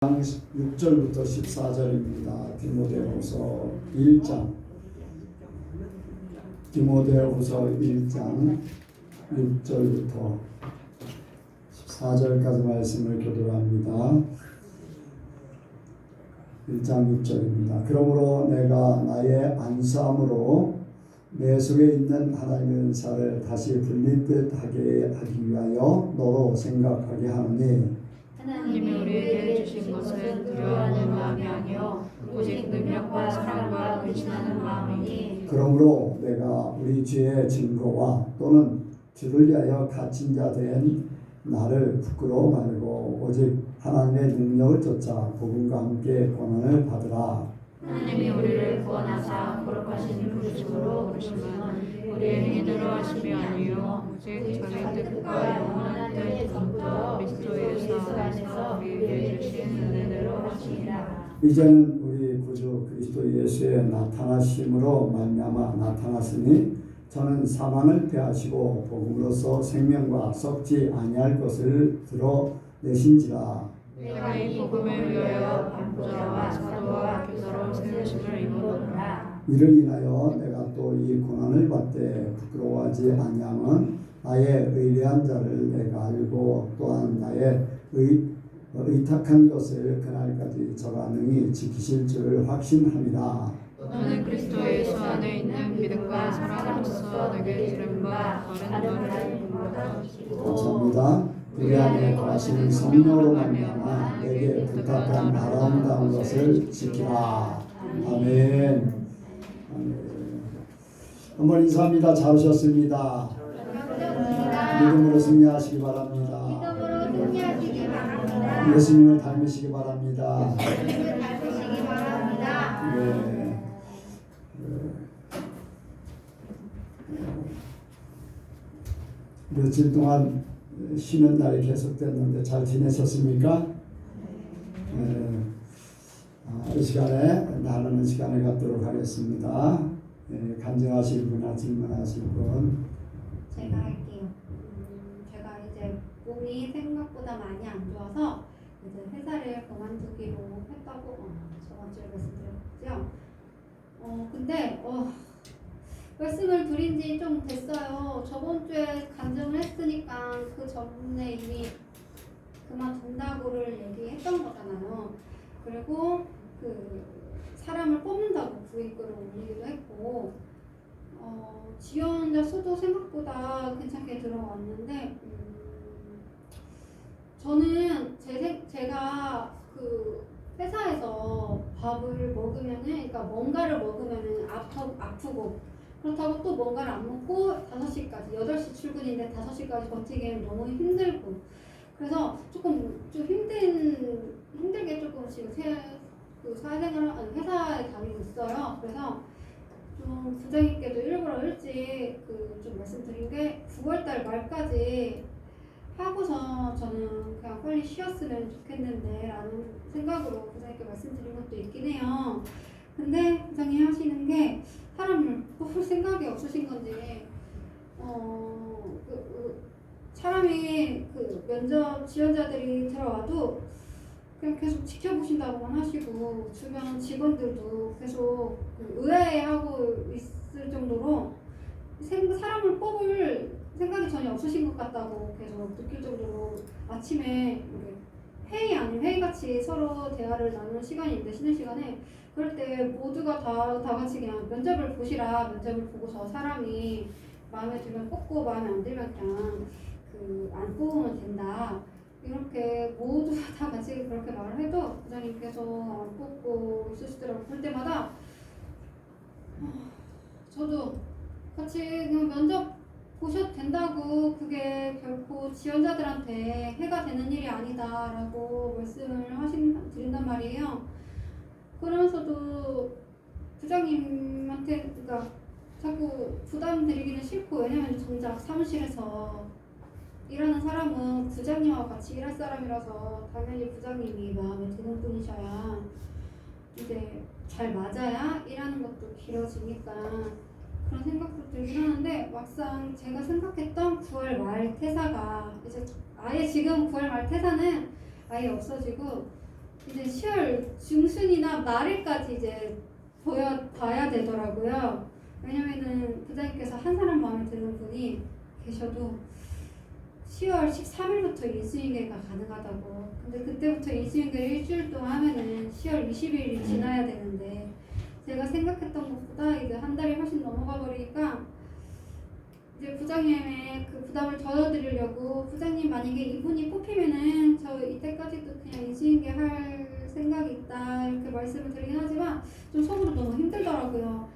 6절부터 14절입니다. 디모데후서 1장 6절부터 14절까지 말씀을 교도합니다. 1장 6절입니다. 그러므로 내가 나의 안수함으로 내 속에 있는 하나님의 은사를 다시 불릴 듯 하게 하기 위하여 너로 생각하게 하노니, 하나님이 우리에게 주신 것은 두려워하는 마음이 아니요 오직 능력과 사랑과 근신하는 마음이니, 그러므로 내가 우리 주의 증거와 또는 주를 위하여 갇힌 자 된 나를 부끄러워 말고 오직 하나님의 능력을 쫓아 복음과 함께 권한을 받으라. 하나님이 우리를 구원하사 거룩하신 부르심으로 부르심은 우리의 행위대로 하심이 아니요 오직 전의 뜻과 영원한 뜻부터 그리스도 예수 안에서 우리에게 주신 은혜대로 하시니라. 이제는 우리 구주 그리스도 예수의 나타나심으로 말미암아 나타났으니 저는 사망을 패하시고 복음으로써 생명과 썩지 아니할 것을 드러내신지라. 내가 이 복음을 위하여 반포자와 사도와 교사로 세우심을 입었노라. 이를 인하여 내가 또 이 고난을 받되 부끄러워하지 아니함은 나의 의뢰한 자를 내가 알고 또한 나의 의탁한 것을 그날까지 저가 능히 지키실 줄을 확신함이라. 너는 그리스도 예수 안에 있는 믿음과 사랑으로서 내게 들음과 바른 말을 감사합니다. 우리 안에 거하시는 성령으로 말미암아 내게 부탁한 아름다운 것을 지키라. 아멘. 아멘. 한번 인사합니다. 잘 오셨습니다. 믿음으로 승리하시기 바랍니다. 예수님을 닮으시기 바랍니다. 네. 며칠 동안 쉬는 날이 계속됐는데 잘 지내셨습니까? 이 시간에 나누는 시간을 갖도록 하겠습니다. 간증하실 분이나 질문하실 분. 제가 할게요. 제가 이제 몸이 생각보다 많이 안 좋아서 이제 회사를 그만두기로 했다고 저번 주에 말씀드렸죠. 근데 말씀을 드린 지 좀 됐어요. 저번 주에 간증을 했으니까 그 전에 이미 그만둔다고를 얘기했던 거잖아요. 그리고 그 사람을 뽑는다고 부익글을 올리기도 했고, 지원자 수도 생각보다 괜찮게 들어왔는데, 저는 제가 그 회사에서 밥을 먹으면은, 그러니까 뭔가를 먹으면은 아프고, 그렇다고 또 뭔가를 안 먹고 5시까지, 8시 출근인데 5시까지 버티기에는 너무 힘들고, 그래서 좀 힘들게 조금 지금 회사에 다니고 있어요. 그래서 좀 부장님께도 일부러 일찍 좀 말씀드린 게 9월달 말까지 하고서 저는 그냥 빨리 쉬었으면 좋겠는데 라는 생각으로 부장님께 말씀드린 것도 있긴 해요. 근데 부장님 하시는 게 사람을 뽑을 생각이 없으신 건지 사람이 면접 지원자들이 들어와도 그냥 계속 지켜보신다고만 하시고 주변 직원들도 계속 의아해하고 있을 정도로 사람을 뽑을 생각이 전혀 없으신 것 같다고 계속 느낄 정도로 아침에 회의 아닌 회의같이 서로 대화를 나누는 시간인데 쉬는 시간에 그럴 때 모두가 다 같이 그냥 면접을 보시라. 면접을 보고서 사람이 마음에 들면 뽑고 마음에 안 들면 그냥 안 뽑으면 된다. 이렇게 모두 다 같이 그렇게 말을 해도 부장님께서 안 뽑고 있으시더라고요. 볼 때마다 저도 같이 그냥 면접 보셔도 된다고 그게 결코 지원자들한테 해가 되는 일이 아니다라고 말씀을 드린단 말이에요. 그러면서도 부장님한테 그러니까 자꾸 부담 드리기는 싫고, 왜냐면 정작 사무실에서 일하는 사람은 부장님하고 같이 일할 사람이라서 당연히 부장님이 마음에 드는 분이셔야 이제 잘 맞아야 일하는 것도 길어지니까 그런 생각도 들긴 하는데, 막상 제가 생각했던 9월 말 퇴사가 이제 아예 지금 9월 말 퇴사는 아예 없어지고 이제 10월 중순이나 말일까지 이제 봐야 되더라고요. 왜냐면은 부장님께서 한 사람 마음에 드는 분이 계셔도 10월 13일부터 인수인계가 가능하다고. 근데 그때부터 인수인계를 일주일 동안 하면은 10월 20일이 지나야 되는데 제가 생각했던 것보다 이제 한 달이 훨씬 넘어가 버리니까 이제 부장님의 그 부담을 덜어드리려고 부장님 만약에 이분이 뽑히면은 저 이때까지도 그냥 인수인계 할 생각이 있다 이렇게 말씀을 드리긴 하지만 좀 속으로 너무 힘들더라고요.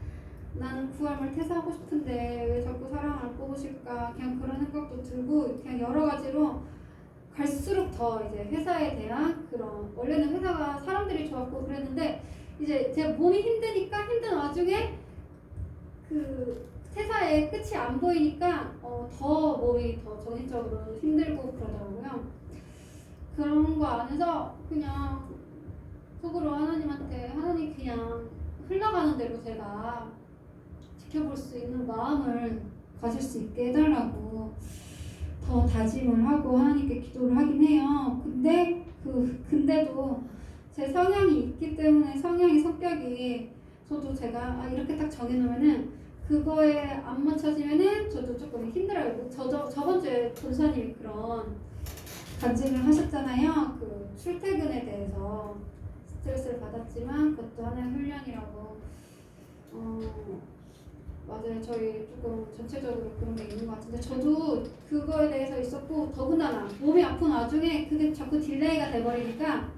나는 9월말 퇴사하고 싶은데 왜 자꾸 사람 안 뽑으실까 그냥 그런 생각도 들고 그냥 여러 가지로 갈수록 더 이제 회사에 대한 그런 원래는 회사가 사람들이 좋았고 그랬는데 이제 제 몸이 힘드니까 힘든 와중에 그 퇴사의 끝이 안 보이니까 더 몸이 더 정신적으로 힘들고 그러더라고요. 그런 거 안에서 그냥 속으로 하나님한테 하나님 그냥 흘러가는 대로 제가 지켜볼 수 있는 마음을 가질 수 있게 해달라고 더 다짐을 하고 하나님께 기도를 하긴 해요. 근데도 제 성향이 있기 때문에 성격이 저도 제가 이렇게 딱 정해놓으면은 그거에 안 맞춰지면은 저도 조금 힘들어요. 저번 주에 본사님이 그런 간증을 하셨잖아요. 그 출퇴근에 대해서 스트레스를 받았지만 그것도 하나의 훈련이라고. 맞아요. 저희 조금 전체적으로 그런 게 있는 것 같은데 저도 그거에 대해서 있었고 더군다나 몸이 아픈 와중에 그게 자꾸 딜레이가 돼버리니까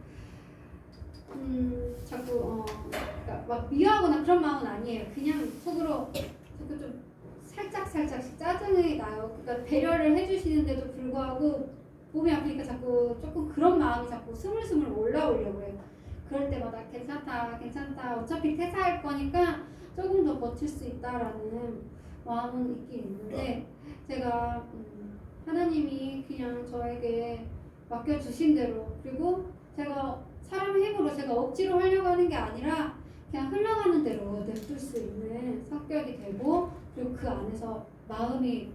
자꾸 그러니까 막 미워하거나 그런 마음은 아니에요. 그냥 속으로 자꾸 좀 살짝씩 짜증이 나요. 그러니까 배려를 해주시는데도 불구하고 몸이 아프니까 자꾸 조금 그런 마음이 자꾸 스물스물 올라오려고 해요. 그럴 때마다 괜찮다 어차피 퇴사할 거니까 조금 더 버틸 수 있다라는 마음은 있긴 있는데 제가 하나님이 그냥 저에게 맡겨주신 대로 그리고 제가 사람의 힘으로 제가 억지로 하려고 하는 게 아니라 그냥 흘러가는 대로 냅둘 수 있는 성격이 되고 그리고 그 안에서 마음이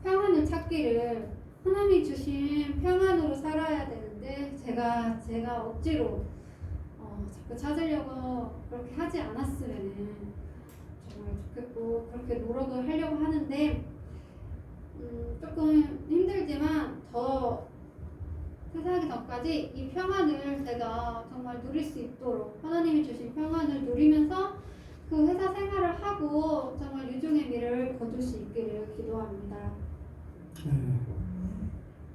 평안을 찾기를 하나님이 주신 평안으로 살아야 되는데 제가 억지로 자꾸 찾으려고 그렇게 하지 않았으면은 정말 좋겠고 그렇게 노력을 하려고 하는데 조금 힘들지만 더 퇴사하기 전까지 이 평안을 제가 정말 누릴 수 있도록 하나님이 주신 평안을 누리면서 그 회사 생활을 하고 정말 유종의 미를 거둘 수 있기를 기도합니다.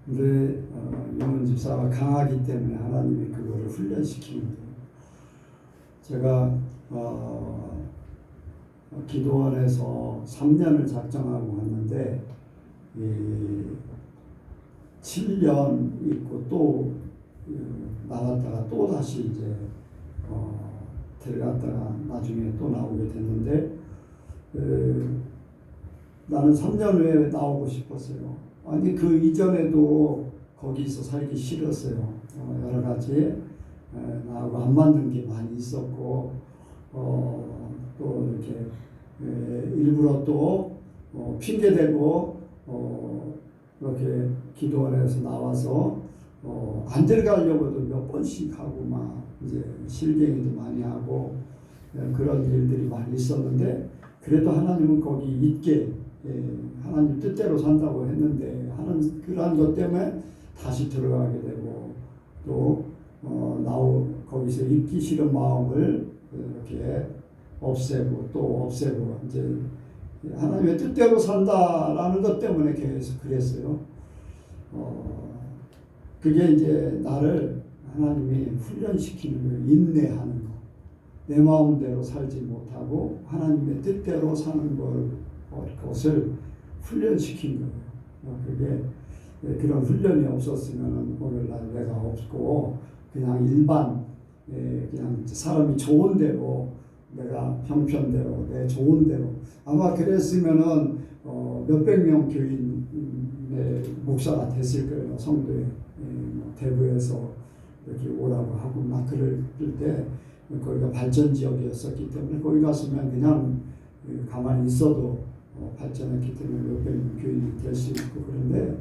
근데 영은 집사가 강하기 때문에 하나님이 그거를 훈련시키는 거예요. 제가 기도원에서 3년을 작정하고 갔는데 7년 있고 또 나갔다가 또 다시 이제 들어갔다가 나중에 또 나오게 됐는데 나는 3년 후에 나오고 싶었어요. 아니 그 이전에도 거기서 살기 싫었어요. 여러 가지 나하고 안 맞는 게 많이 있었고 또 이렇게 일부러 또 핑계대고 이렇게 기도원에서 나와서 안 들어가려고도 몇 번씩 하고 막 이제 실갱이도 많이 하고 그런 일들이 많이 있었는데 그래도 하나님은 거기 있게 하나님 뜻대로 산다고 했는데 그러한 것 때문에 다시 들어가게 되고 또 거기서 있기 싫은 마음을 이렇게 없애고 또 없애고 이제 하나님의 뜻대로 산다라는 것 때문에 계속 그랬어요. 그게 이제 나를 하나님이 훈련시키는 거예요. 인내하는 거. 내 마음대로 살지 못하고 하나님의 뜻대로 사는 것을 훈련시킨 거예요. 그게 그런 훈련이 없었으면 오늘날 내가 없고 그냥 일반 그냥 사람이 좋은 대로 내가 형편대로 내 좋은 대로 아마 그랬으면은 몇백 명 교인의 목사가 됐을 거예요. 성도에 대구에서 이렇게 오라고 하고 막 그럴 때 거기가 발전 지역이었었기 때문에 거기 갔으면 그냥 가만히 있어도 발전했기 때문에 몇백 명 교인이 될 수 있고 그런데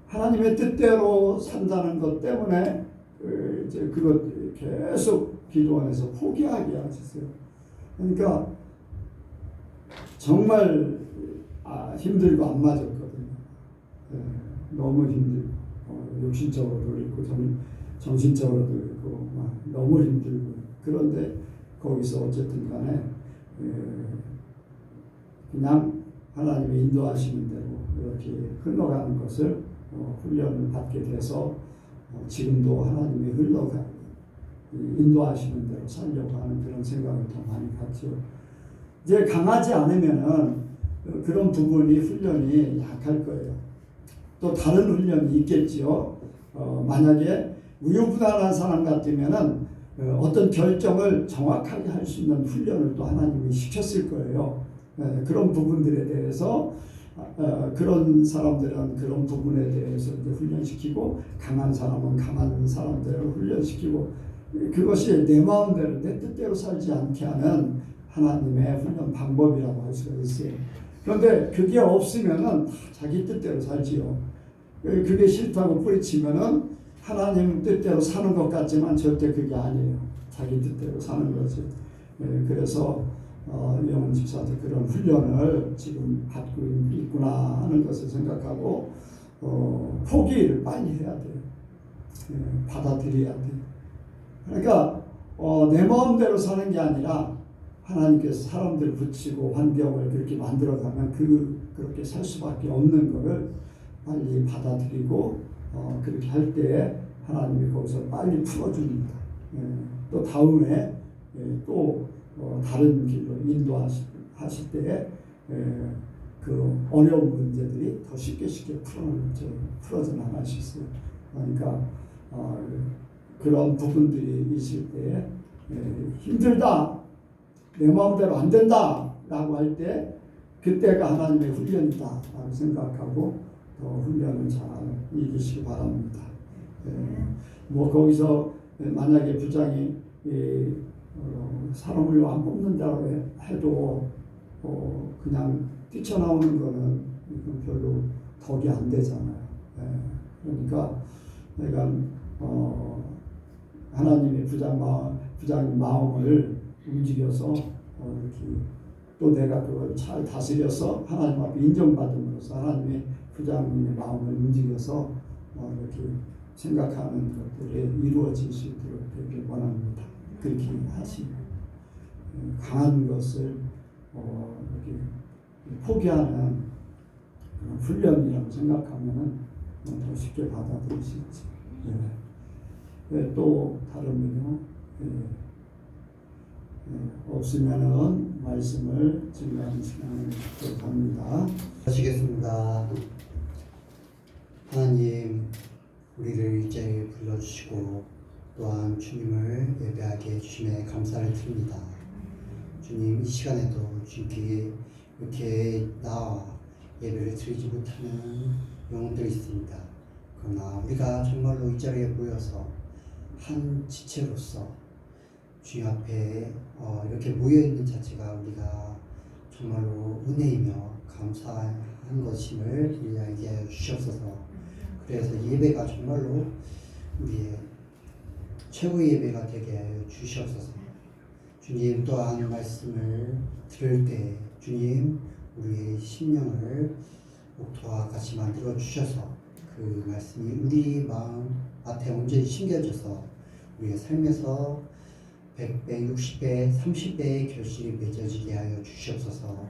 하나님의 뜻대로 산다는 것 때문에 이제 그것 계속 기도원에서 포기하게 하셨어요. 그러니까 정말 힘들고 안 맞았거든요. 너무 힘들고 육신적으로도 그렇고 정신적으로도 그렇고 너무 힘들고 그런데 거기서 어쨌든 간에 그냥 하나님의 인도하시는 대로 이렇게 흘러가는 것을 훈련을 받게 돼서 지금도 하나님이 인도하시는 대로 살려고 하는 그런 생각을 더 많이 갖죠. 이제 강하지 않으면은 그런 부분이 훈련이 약할 거예요. 또 다른 훈련이 있겠지요. 만약에 우유부단한 사람 같으면은 어떤 결정을 정확하게 할 수 있는 훈련을 또 하나님이 시켰을 거예요. 그런 부분들에 대해서 그런 사람들은 그런 부분에 대해서 이제 훈련시키고 강한 사람은 강한 사람들을 훈련시키고 그것이 내 마음대로 내 뜻대로 살지 않게 하는 하나님의 훈련 방법이라고 할 수가 있어요. 그런데 그게 없으면은 다 자기 뜻대로 살지요. 그게 싫다고 뿌리치면은 하나님 뜻대로 사는 것 같지만 절대 그게 아니에요. 자기 뜻대로 사는 거지. 그래서 영원 집사도 그런 훈련을 지금 받고 있구나 하는 것을 생각하고 포기를 빨리 해야 돼요. 받아들여야 돼요. 그러니까 내 마음대로 사는 게 아니라 하나님께서 사람들을 붙이고 환경을 그렇게 만들어가면 그렇게 살 수밖에 없는 것을 빨리 받아들이고 그렇게 할 때에 하나님이 거기서 빨리 풀어줍니다. 또 다음에 또 다른 길로 인도하실 때에 그 어려운 문제들이 더 쉽게 풀어져 나갈 수 있어요. 그러니까 그런 부분들이 있을 때에 힘들다, 내 마음대로 안 된다 라고 할 때 그때가 하나님의 훈련이다 라고 생각하고 더 훈련을 잘 이기시기 바랍니다. 뭐 거기서 만약에 부장이 사람을 안 뽑는다고 해도 그냥 뛰쳐나오는 거는 별로 덕이 안 되잖아요. 그러니까 내가 하나님의 부장님 마음을 움직여서 이렇게 또 내가 그걸 잘 다스려서 하나님 앞에 인정받음으로써 하나님의 부장님의 마음을 움직여서 이렇게 생각하는 것들이 이루어질 수 있도록 되길 원합니다. 그렇게 하시면 강한 것을 이렇게 포기하는 그런 훈련이라고 생각하면은 더 쉽게 받아들일 수 있지. 또 다른 분요. 없으면은 말씀을 증거하는 시간을 갖도록 합니다. 하시겠습니다. 하나님, 우리를 이 자리에 불러주시고 또한 주님을 예배하게 해주심에 감사를 드립니다. 주님, 이 시간에도 주님께 이렇게 나와 예배를 드리지 못하는 영혼들이 있습니다. 그러나 우리가 정말로 이 자리에 모여서 한 지체로서 주님 앞에 이렇게 모여있는 자체가 우리가 정말로 은혜이며 감사한 것임을 우리 알게 하여 주시옵소서. 그래서 예배가 정말로 우리의 최고의 예배가 되게 하여 주시옵소서. 주님, 또한 말씀을 들을 때 주님 우리의 심령을 옥토와 같이 만들어 주셔서 그 말씀이 우리 마음 앞에 온전히 심겨져서 우리의 삶에서 100배, 60배, 30배의 결실이 맺어지게 하여 주시옵소서.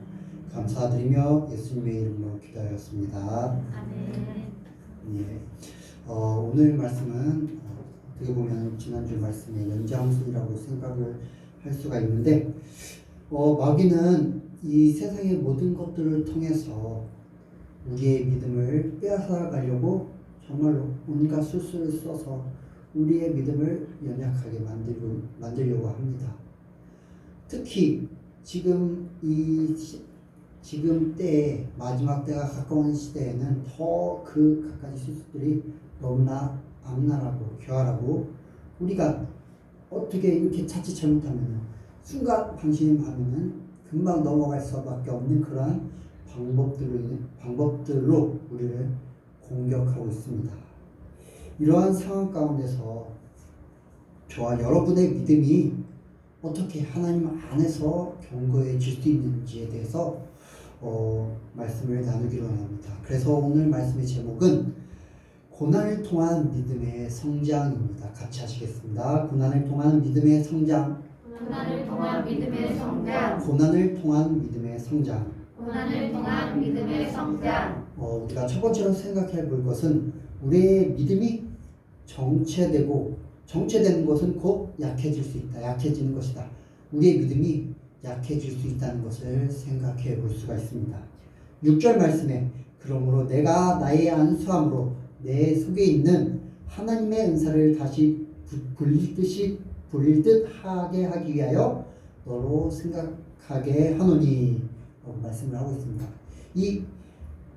감사드리며 예수님의 이름으로 기도하였습니다. 아멘. 예. 오늘 말씀은 어떻게 보면 지난주 말씀의 연장선이라고 생각을 할 수가 있는데 마귀는 이 세상의 모든 것들을 통해서 우리의 믿음을 빼앗아가려고 정말로 온갖 수술을 써서 우리의 믿음을 연약하게 만들려고 합니다. 특히 지금 때에 마지막 때가 가까운 시대에는 더 그 갖가지 수술들이 너무나 악랄하고 교활하고 우리가 어떻게 이렇게 자칫 잘못하면 순간 방심하면은 금방 넘어갈 수밖에 없는 그러한 방법들로 우리를 공격하고 있습니다. 이러한 상황 가운데서 저와 여러분의 믿음이 어떻게 하나님 안에서 견고해질 수 있는지에 대해서 말씀을 나누기로 합니다. 그래서 오늘 말씀의 제목은 고난을 통한 믿음의 성장입니다. 같이 하시겠습니다. 고난을 통한 믿음의 성장. 고난을 통한 믿음의 성장. 고난을 통한 믿음의 성장. 고난을 통한 믿음의 성장. 우리가 첫 번째로 생각해 볼 것은 우리의 믿음이 정체되는 것은 곧 약해질 수 있다. 약해지는 것이다. 우리의 믿음이 약해질 수 있다는 것을 생각해 볼 수가 있습니다. 6절 말씀에 그러므로 내가 나의 안수함으로 내 속에 있는 하나님의 은사를 다시 불릴 듯 하게 하기 위하여 너로 생각하게 하노니 라고 말씀을 하고 있습니다. 이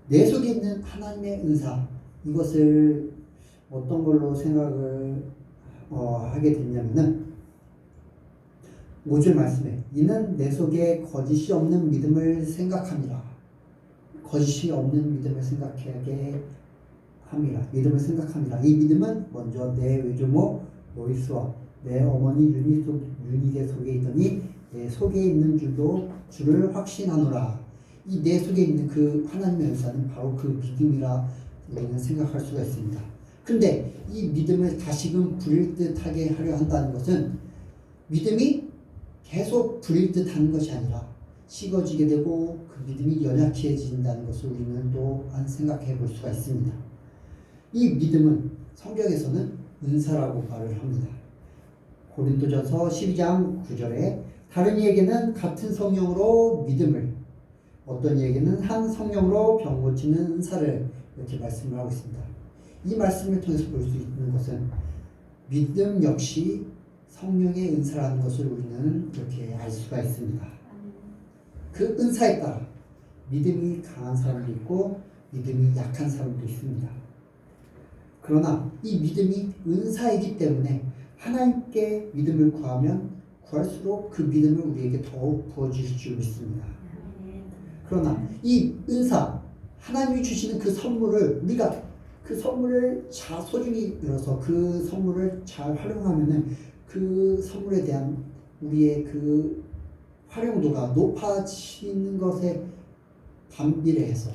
내 속에 있는 하나님의 은사, 이것을 어떤 걸로 생각을 하게 됐냐면은 5절 말씀에 이는 내 속에 거짓이 없는 믿음을 생각함이라. 거짓이 없는 믿음을 생각하게 함이라. 믿음을 생각함이라. 이 믿음은 먼저 내 외조모 로이스와 내 어머니 유니게 속에 있더니 내 속에 있는 주를 확신하노라. 이 내 속에 있는 그 하나님의 은사는 바로 그 믿음이라 우리는 생각할 수가 있습니다. 근데 이 믿음을 다시금 부릴 듯하게 하려 한다는 것은 믿음이 계속 부릴 듯하는 것이 아니라 식어지게 되고 그 믿음이 연약해진다는 것을 우리는 또한 생각해 볼 수가 있습니다. 이 믿음은 성경에서는 은사라고 말을 합니다. 고린도전서 12장 9절에 다른 이에게는 같은 성령으로 믿음을, 어떤 이에게는 한 성령으로 병 고치는 은사를 이렇게 말씀을 하고 있습니다. 이 말씀을 통해서 볼 수 있는 것은 믿음 역시 성령의 은사라는 것을 우리는 이렇게 알 수가 있습니다. 그 은사에 따라 믿음이 강한 사람도 있고 믿음이 약한 사람도 있습니다. 그러나 이 믿음이 은사이기 때문에 하나님께 믿음을 구하면 구할수록 그 믿음을 우리에게 더욱 부어주실 줄 믿습니다. 그러나 이 은사, 하나님이 주시는 그 선물을 우리가 그 선물을 잘 소중히 여어서 그 선물을 잘 활용하면은 그 선물에 대한 우리의 그 활용도가 높아지는 것에 반비례해서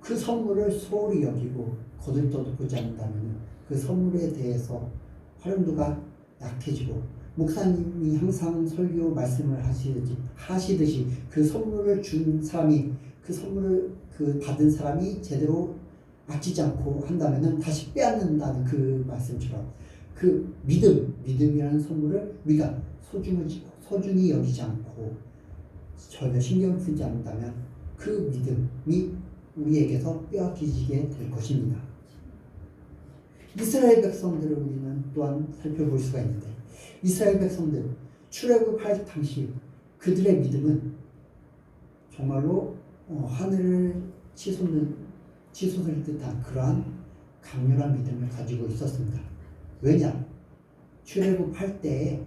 그 선물을 소홀히 여기고 거들떠보지 않는다면 그 선물에 대해서 활용도가 약해지고, 목사님이 항상 설교 말씀을 하시듯이 그 선물을 준 사람이, 그 선물을 받은 사람이 제대로 아끼지 않고 한다면은 다시 빼앗는다는 그 말씀처럼 그 믿음이라는 선물을 우리가 소중히 여기지 않고 전혀 신경 쓰지 않는다면 그 믿음이 우리에게서 빼앗기게 될 것입니다. 이스라엘 백성들을 우리는 또한 살펴볼 수가 있는데, 이스라엘 백성들 출애굽할 당시 그들의 믿음은 정말로 하늘을 치솟을 듯한 그러한 강렬한 믿음을 가지고 있었습니다. 왜냐? 출애굽할 때에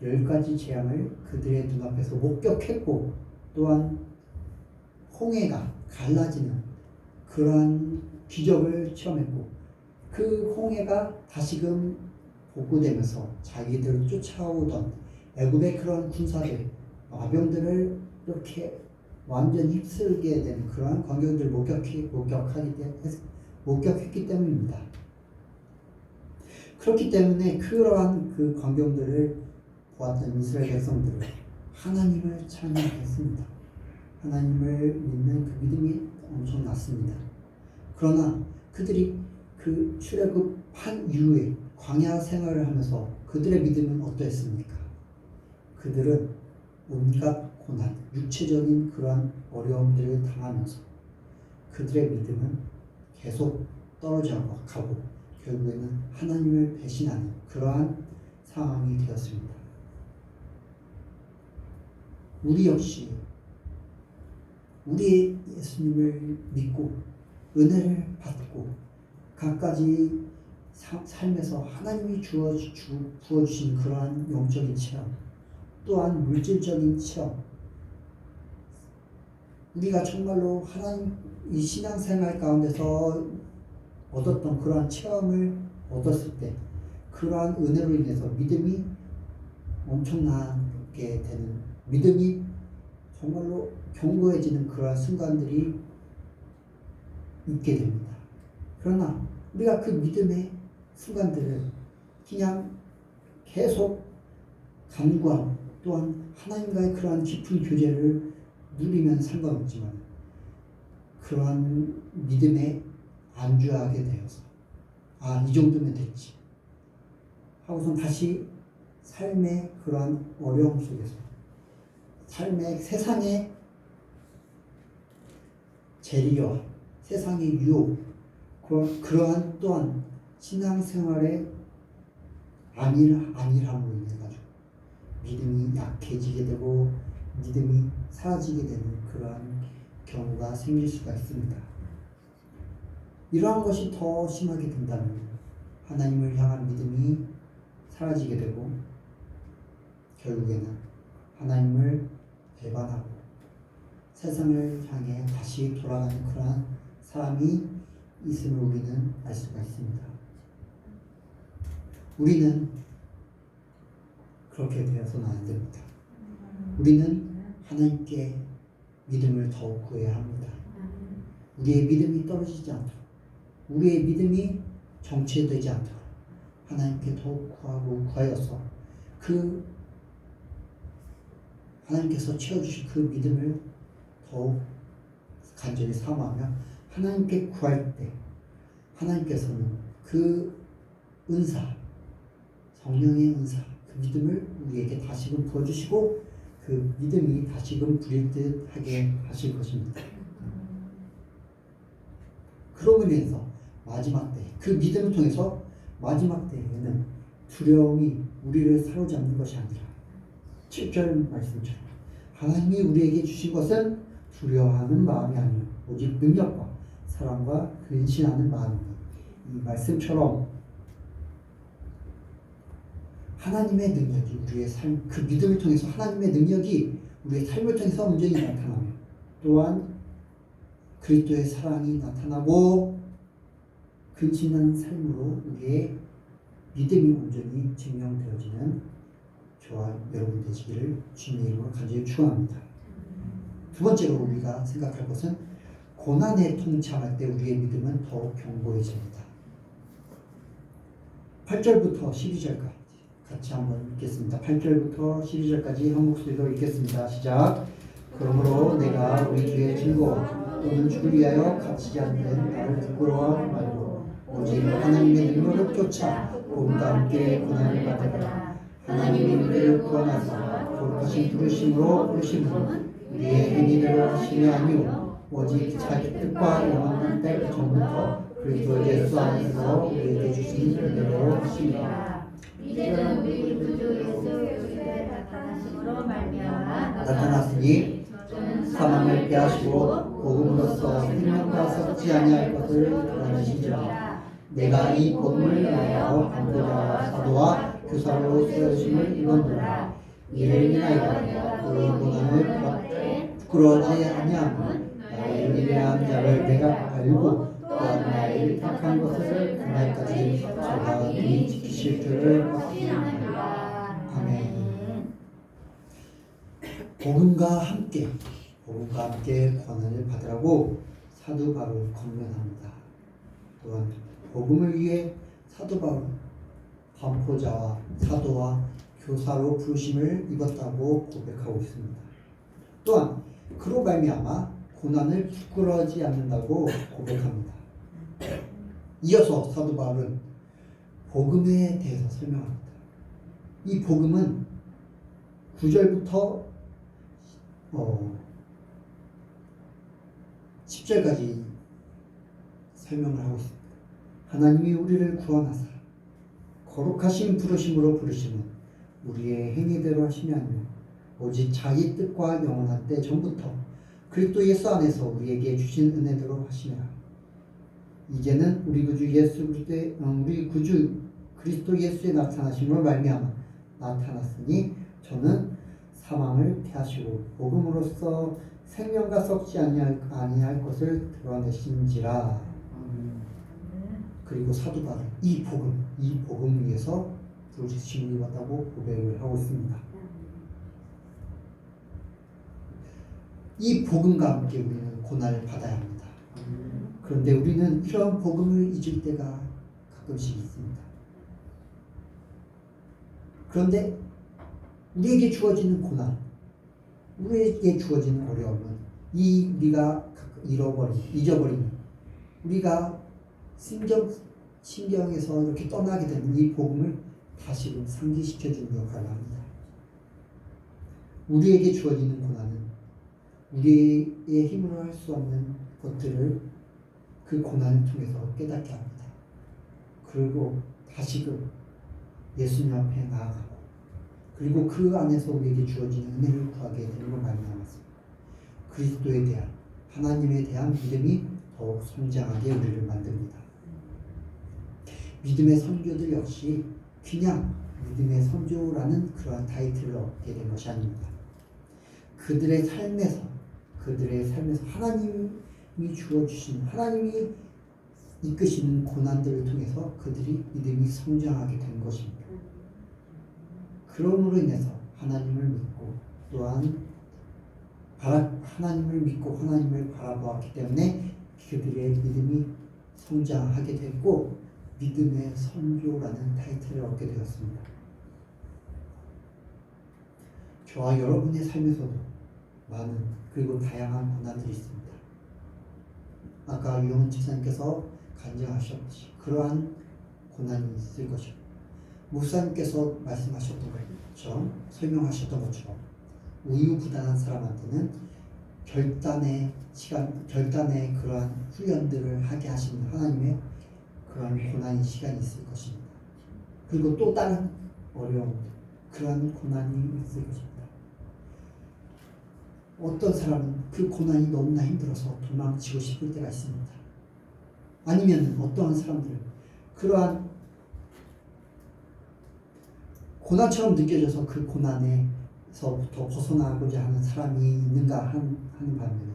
10가지 재앙을 그들의 눈앞에서 목격했고, 또한 홍해가 갈라지는 그러한 기적을 체험했고, 그 홍해가 다시금 복구되면서 자기들을 쫓아오던 애굽의 그런 군사들, 마병들을 이렇게 완전히 휩쓸게 되는 그러한 광경들을 목격했기 때문입니다. 그렇기 때문에 그러한 그 광경들을 보았던 이스라엘 백성들은 하나님을 찬양했습니다. 하나님을 믿는 그 믿음이 엄청났습니다. 그러나 그들이 그 출애굽한 이후에 광야 생활을 하면서 그들의 믿음은 어떠했습니까? 그들은 온갖 고난, 육체적인 그러한 어려움들을 당하면서 그들의 믿음은 계속 떨어져 가고 결국에는 하나님을 배신하는 그러한 상황이 되었습니다. 우리 역시 우리의 예수님을 믿고 은혜를 받고 갖가지 삶에서 하나님이 부어주신 그러한 영적인 체험, 또한 물질적인 체험, 우리가 정말로 하나님 이 신앙생활 가운데서 얻었던 그러한 체험을 얻었을 때 그러한 은혜로 인해서 믿음이 엄청나게 되는, 믿음이 정말로 견고해지는 그러한 순간들이 있게 됩니다. 그러나 우리가 그 믿음의 순간들을 그냥 계속 간구하고 또한 하나님과의 그러한 깊은 교제를 누리면 상관없지만 그러한 믿음에 안주하게 되어서 이 정도면 됐지 하고선 다시 삶의 그러한 어려움 속에서 삶의 세상의 재리와 세상의 유혹 그러한 또한 신앙생활의 안일함으로 인해 가지고 믿음이 약해지게 되고 믿음이 사라지게 되는 그러한 경우가 생길 수가 있습니다. 이러한 것이 더 심하게 된다면 하나님을 향한 믿음이 사라지게 되고 결국에는 하나님을 배반하고 세상을 향해 다시 돌아가는 그러한 사람이 있음을 우리는 알 수가 있습니다. 우리는 그렇게 되어서는 안 됩니다. 우리는 하나님께 믿음을 더욱 구해야 합니다. 우리의 믿음이 떨어지지 않도록, 우리의 믿음이 정체되지 않도록 하나님께 더욱 구하여서 그 하나님께서 채워주신 그 믿음을 더욱 간절히 사모하며 하나님께 구할 때 하나님께서는 그 은사, 성령의 은사, 그 믿음을 우리에게 다시금 부어주시고 그 믿음이 다시금 부릴 듯 하게 하실 것입니다. 그러므로 인해서 마지막 때, 그 믿음을 통해서 마지막 때에는 두려움이 우리를 사로잡는 것이 아니라 7절 말씀처럼 하나님이 우리에게 주신 것은 두려워하는 마음이 아니요 오직 능력과 사랑과 근신하는 마음입니다. 이 말씀처럼 하나님의 능력이 우리의 삶, 그 믿음을 통해서 하나님의 능력이 우리의 삶을 통해서 온전히 나타나며 또한 그리스도의 사랑이 나타나고 근신하는 삶으로 우리의 믿음이 온전히 증명되어지는 저와 여러분 되시기를 주님의 이름으로 간절히 축원합니다. 두 번째로 우리가 생각할 것은 고난에 통참할 때 우리의 믿음은 더욱 견고해집니다. 8절부터 12절까지 같이 한번 읽겠습니다. 8절부터 12절까지 한 목소리로 읽겠습니다. 시작. 그러므로 내가 우리 주의 즐거워 또는 주를 위하여 갇히지 않는 나를 부끄러워하지 말고 오직 하나님의 능력을 쫓아 복음과 함께 고난을 받으라. 하나님이 우리를 구원하사 거룩하신 부르심으로 부르심은 우리의 행위대로 하심이 아니오 오직 자기 뜻과 영원한 때 전부터 그리스도 예수 안에서 우리에게 주신 은혜로 하심이라. 이제는 우리 구주 예수 그리스도의 나타나심으로 말미암아 나타났으니 사망을 피하시고 복음으로써 생명과 썩지 아니할 것을 드러내시리라. 내가 이 복음을 위하여 반도자와 사도와 교사로 세우심을 입었노라. 이를 인하여 내가 그의 고난을 받되 부끄러워하지 아니함은 나의 위대한 자를 내가 알고 또한 나의 택한 것을 그날까지 저가 능히 지키실 줄을 확신하노라. 아멘. 복음과 함께 권한을 받으라고 사도 바울 권면합니다. 또한 복음을 위해 사도 바울은 반포자와 사도와 교사로 부르심을 입었다고 고백하고 있습니다. 또한 그로 말미암아 고난을 부끄러워하지 않는다고 고백합니다. 이어서 사도 바울은 복음에 대해서 설명합니다. 이 복음은 9절부터 10절까지 설명을 하고 있습니다. 하나님이 우리를 구원하사 거룩하신 부르심으로 부르심은 우리의 행위대로 하심이 아니요 오직 자기 뜻과 영원한 때 전부터 그리스도 예수 안에서 우리에게 주신 은혜대로 하시니라. 이제는 우리 구주 그리스도 예수의 나타나심으로 말미암아 나타났으니 저는 사망을 피하시고 복음으로써 생명과 썩지 아니할 것을 드러내신지라. 그리고 사도 바울 이 복음을 위해서 부르심을 받았다고 고백을 하고 있습니다. 이 복음과 함께 우리는 고난을 받아야 합니다. 그런데 우리는 이런 복음을 잊을 때가 가끔씩 있습니다. 그런데 우리에게 주어지는 고난, 우리에게 주어지는 어려움은 우리가 잊어버린 우리가 신경에서 이렇게 떠나게 되는 이 복음을 다시금 상기시켜주는 역할을 합니다. 우리에게 주어지는 고난은 우리의 힘으로 할 수 없는 것들을 그 고난을 통해서 깨닫게 합니다. 그리고 다시금 예수님 앞에 나아가고 그리고 그 안에서 우리에게 주어지는 은혜를 구하게 되는 걸 말미암았습니다. 그리스도에 대한 하나님에 대한 믿음이 더욱 성장하게 우리를 만듭니다. 믿음의 선교들 역시 그냥 믿음의 선조라는 그러한 타이틀을 얻게 된 것이 아닙니다. 그들의 삶에서 하나님이 주어주신 하나님이 이끄시는 고난들을 통해서 그들이 믿음이 성장하게 된 것입니다. 그러므로 인해서 하나님을 믿고 또한 하나님을 믿고 하나님을 바라보았기 때문에 그들의 믿음이 성장하게 됐고 믿음의 선조라는 타이틀을 얻게 되었습니다. 저와 여러분의 삶에서도 많은 그리고 다양한 고난들이 있습니다. 아까 유영훈 집사님께서 간증하셨듯이 그러한 고난이 있을 것이고 목사님께서 말씀하셨던 것처럼 설명하셨던 것처럼 우유부단한 사람한테는 결단의 그러한 훈련들을 하게 하시는 하나님의 그러한 고난의 시간이 있을 것입니다. 그리고 또 다른 어려움, 그러한 고난이 있을 것입니다. 어떤 사람은 그 고난이 너무나 힘들어서 도망치고 싶을 때가 있습니다. 아니면 어떠한 사람들은 그러한 고난처럼 느껴져서 그 고난에서부터 벗어나고자 하는 사람이 있는가 하는 반면에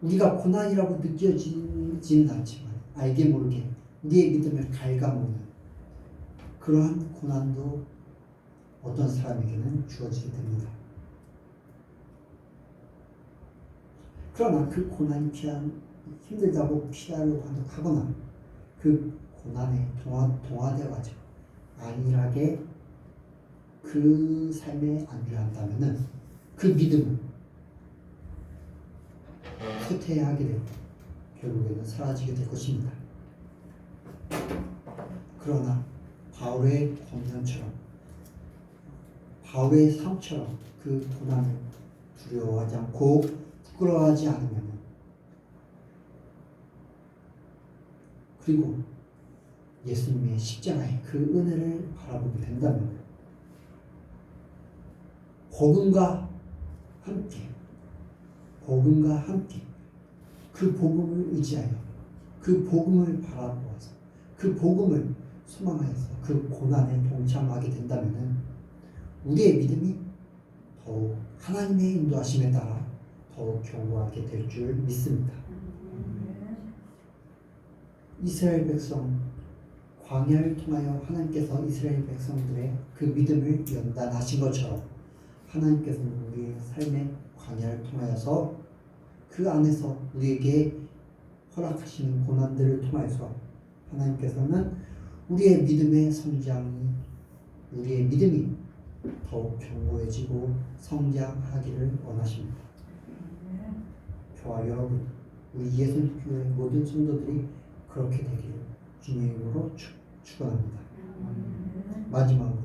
우리가 고난이라고 느껴지지는 않지만 알게 모르게 우리의 믿음을 갉아먹는 그러한 고난도 어떤 사람에게는 주어지게 됩니다. 그러나 그 고난이 힘들다고 피하려고 하거나 그 고난에 동화되어가지고 안일하게 그 삶에 안주한다면은 그 믿음은 쇠퇴하게 되고 결국에는 사라지게 될 것입니다. 그러나 바울의 권면처럼 바울의 삶처럼 그 고난을 두려워하지 않고 부끄러워하지 않으면 그리고 예수님의 십자가의 그 은혜를 바라보게 된다면 복음과 함께 그 복음을 의지하여 그 복음을 바라보아서 그 복음을 소망하여서 그 고난에 동참하게 된다면 우리의 믿음이 더욱 하나님의 인도하심에 따라 더욱 견고하게 될 줄 믿습니다. 이스라엘 백성 광야를 통하여 하나님께서 이스라엘 백성들의 그 믿음을 연단하신 것처럼 하나님께서는 우리의 삶의 광야를 통하여서 그 안에서 우리에게 허락하시는 고난들을 통하여서 하나님께서는 우리의 믿음의 성장이 우리의 믿음이 더욱 견고해지고 성장하기를 원하십니다. 저와 여러분 우리 예수교회 모든 성도들이 그렇게 되기를 주님의 이름으로 축원합니다. 마지막으로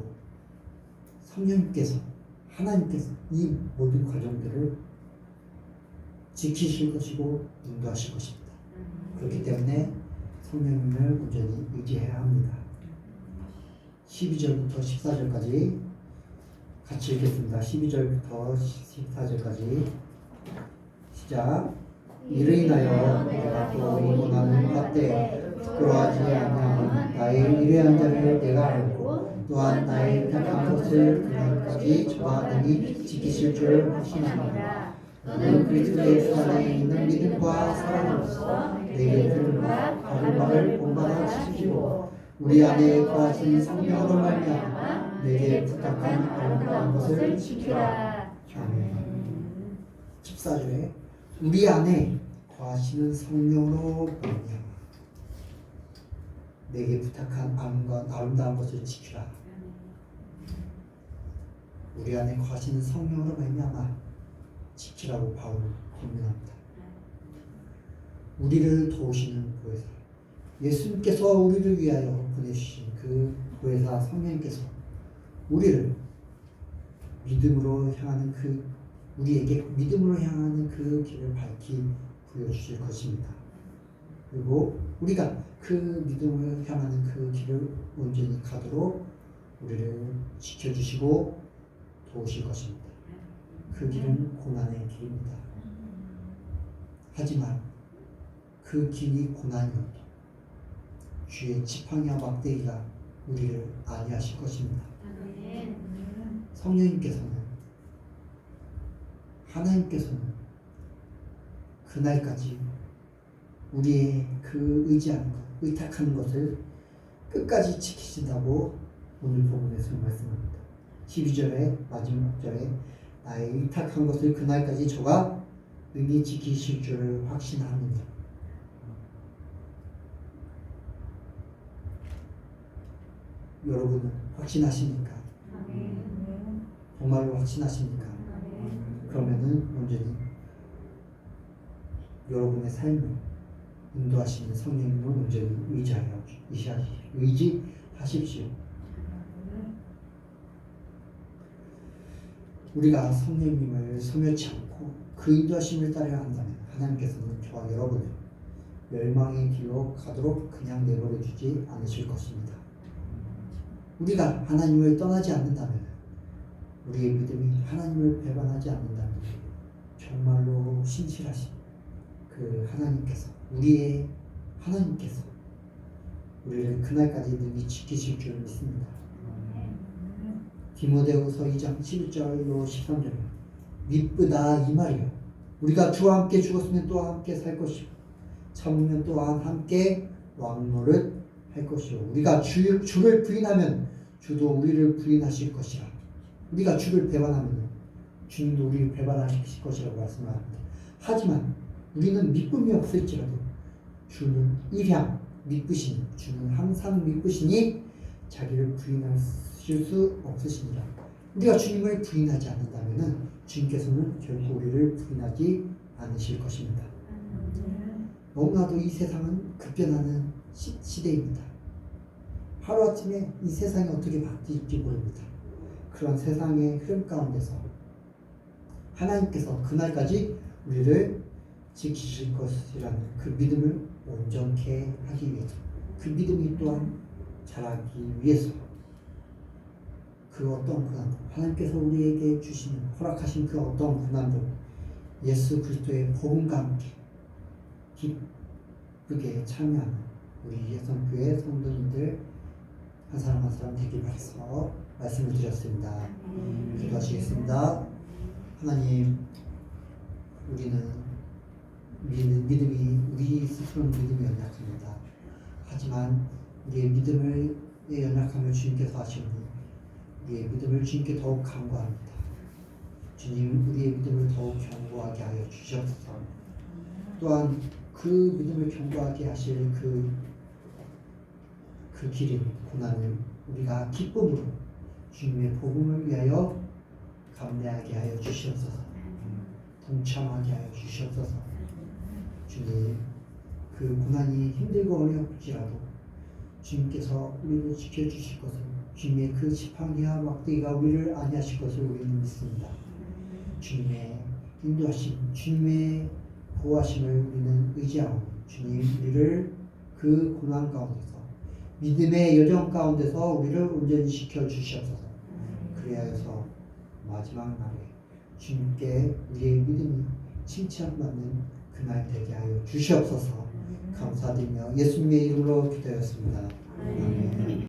성령님께서 하나님께서 이 모든 과정들을 지키실 것이고 인도하실 것입니다. 그렇기 때문에 성령님을 온전히 의지해야 합니다. 12절부터 14절까지 같이 읽겠습니다. 12절부터 14절까지 시작. 이를 인하여 내가 또 이 고난을 받되 부끄러워하지 아니하는 나의 위대한 자를 내가 알고 또한 나의 택한 것을 그날까지 저와 능히 지키실 줄 확신하노라. 너는 그리스도 예수 안에 있는 믿음과 사랑으로서 내게 들은 바른 말을 본받아 지키고 우리 안에 거하신 성령으로 말미암아 내게 부탁한 아름다운 것을 지키라. 아멘. 14절에 우리 안에 거하시는 성령으로 말미암아 내게 부탁한 아름다운 것을 지키라. 우리 안에 거하시는 성령으로 말미암아 지키라고 바울은 권면합니다. 우리를 도우시는 보혜사, 예수님께서 우리를 위하여 보내주신 그 보혜사 성령님께서 우리를 믿음으로 향하는 우리에게 믿음으로 향하는 그 길을 밝히 보여주실 것입니다. 그리고 우리가 그 믿음으로 향하는 그 길을 온전히 가도록 우리를 지켜주시고 도우실 것입니다. 그 길은 고난의 길입니다. 하지만 그 길이 고난이어도 주의 지팡이와 막대기가 우리를 안위하실 것입니다. 하나님께서는 그날까지 우리의 그 의지하는 것, 의탁하는 것을 끝까지 지키신다고 오늘 본문에서 말씀합니다. 12절에 마지막 절에 나의 의탁한 것을 그날까지 저가 능히 지키실 줄을 확신합니다. 여러분은 확신하십니까? 정말로 확신하십니까? 그러면은 온전히 여러분의 삶을 인도하시는 성령님을 온전히 의지하십시오. 우리가 성령님을 소멸치 않고 그 인도하심을 따라야 한다면 하나님께서는 저와 여러분을 멸망의 길로 가도록 그냥 내버려 주지 않으실 것입니다. 우리가 하나님을 떠나지 않는다면, 우리의 믿음이 하나님을 배반하지 않는다면 정말로 신실하신 그 하나님께서, 우리의 하나님께서 우리를 그날까지 능히 지키실 줄 믿습니다. 디모데후서 2장 11절로 13절 믿으다 이 말이요 우리가 주와 함께 죽었으면 또 함께 살 것이고 참으면 또한 함께 왕노릇 할 것이요 우리가 주를 부인하면 주도 우리를 부인하실 것이라. 우리가 주를 배반하면 주님도 우리를 배반하실 것이라고 말씀합니다. 하지만 우리는 믿음이 없을지라도 주는 일향 믿으시니, 주는 항상 믿으시니 자기를 부인하실 수 없으시니라. 우리가 주님을 부인하지 않는다면 주님께서는 결코 우리를 부인하지 않으실 것입니다. 너무나도 이 세상은 급변하는 시대입니다. 하루아침에 이 세상이 어떻게 바뀔지 모릅니다. 그런 세상의 흐름 가운데서 하나님께서 그날까지 우리를 지키실 것이라는 그 믿음을 온전케 하기 위해서, 그 믿음이 또한 자라기 위해서 그 어떤 고난, 하나님께서 우리에게 주시는 허락하신 그 어떤 고난도 예수 그리스도의 복음과 함께 기쁘게 참여하는 우리 예성교회 성도님들 한 사람 한 사람 되길 바라서 말씀을 드렸습니다. 기도하시겠습니다. 하나님, 우리는 믿음이, 우리 스스로는 믿음이 연약합니다. 하지만 우리의 믿음을 연약함을 주님께서 아시오니 우리의 믿음을 주님께 더욱 간구합니다. 주님, 우리의 믿음을 더욱 견고하게 하여 주시옵소서. 또한 그 믿음을 견고하게 하실 그 길인 고난을 우리가 기쁨으로 주님의 복음을 위하여 감내하게 하여 주시옵소서. 동참하게 하여 주시옵소서. 주님, 그 고난이 힘들고 어렵지라도 주님께서 우리를 지켜주실 것을, 주님의 그 지팡이와 막대기가 우리를 안위하실 것을 우리는 믿습니다. 주님의 인도하심, 주님의 보호하심을 우리는 의지하고 주님, 우리를 그 고난 가운데서, 믿음의 여정 가운데서 우리를 온전히 지켜주시옵소서. 그리하여서 마지막 날에 주님께 우리의 믿음이 칭찬받는 그날 되게 하여 주시옵소서. 감사드리며 예수님의 이름으로 기도했습니다. 아멘.